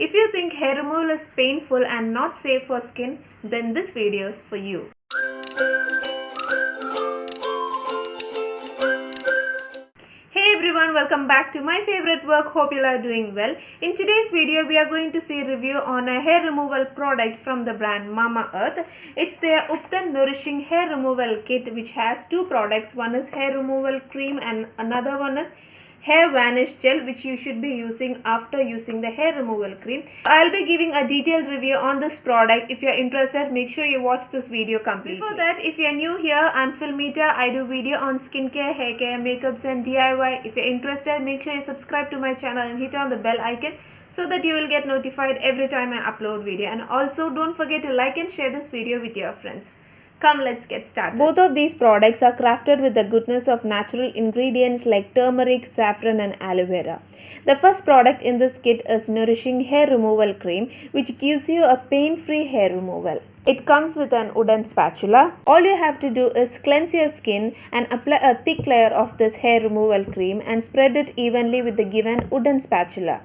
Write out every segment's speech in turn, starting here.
If you think hair removal is painful and not safe for skin, then this video is for you. Hey everyone, welcome back to my favorite work. Hope you are doing well. In today's video, we are going to see a review on a hair removal product from the brand Mama Earth. It's their Uptan Nourishing Hair Removal Kit, which has two products. One is hair removal cream and another one is hair vanish gel, which you should be using after using the hair removal cream. I'll be giving a detailed review on this product. If you're interested, make sure you watch this video completely. Before that, if you're new here, I'm Philmita. I do video on skincare, hair care, makeups and DIY. If you're interested, make sure you subscribe to my channel and hit on the bell icon so that you will get notified every time I upload video. And also don't forget to like and share this video with your friends. Come, let's get started. Both of these products are crafted with the goodness of natural ingredients like turmeric, saffron and aloe vera. The first product in this kit is Nourishing Hair Removal Cream, which gives you a pain-free hair removal. It comes with an wooden spatula. All you have to do is cleanse your skin and apply a thick layer of this hair removal cream and spread it evenly with the given wooden spatula.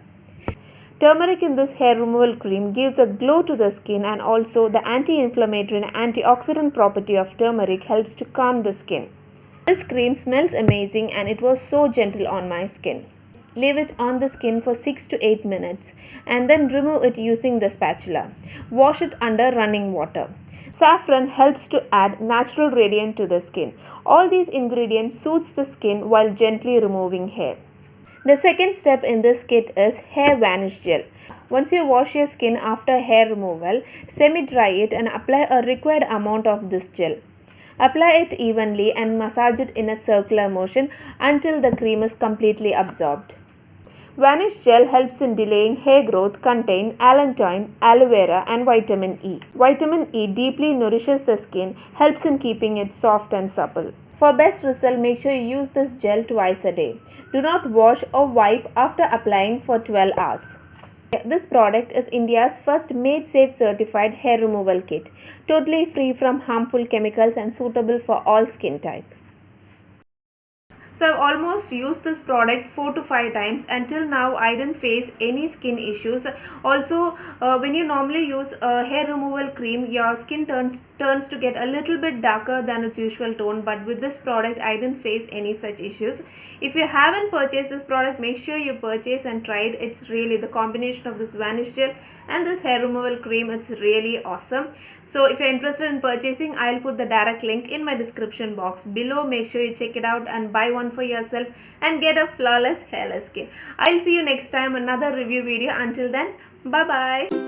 Turmeric in this hair removal cream gives a glow to the skin, and also the anti-inflammatory and antioxidant property of turmeric helps to calm the skin. This cream smells amazing and it was so gentle on my skin. Leave it on the skin for 6 to 8 minutes and then remove it using the spatula. Wash it under running water. Saffron helps to add natural radiance to the skin. All these ingredients soothes the skin while gently removing hair. The second step in this kit is hair vanish gel. Once you wash your skin after hair removal, semi-dry it and apply a required amount of this gel. Apply it evenly and massage it in a circular motion until the cream is completely absorbed. Vanish gel helps in delaying hair growth, contain allantoin, aloe vera and vitamin E. Vitamin E deeply nourishes the skin, helps in keeping it soft and supple. For best result, make sure you use this gel twice a day. Do not wash or wipe after applying for 12 hours. This product is India's first Made Safe certified hair removal kit, totally free from harmful chemicals and suitable for all skin type. So I've almost used this product 4 to 5 times. Until now I didn't face any skin issues. Also when you normally use a hair removal cream, your skin turns to get a little bit darker than its usual tone, but with this product I didn't face any such issues. If you haven't purchased this product, make sure you purchase and try it. It's really the combination of this vanish gel and this hair removal cream, it's really awesome. So if you're interested in purchasing, I'll put the direct link in my description box below. Make sure you check it out and buy one for yourself and get a flawless hairless skin. I'll see you next time, another review video. Until then, bye bye.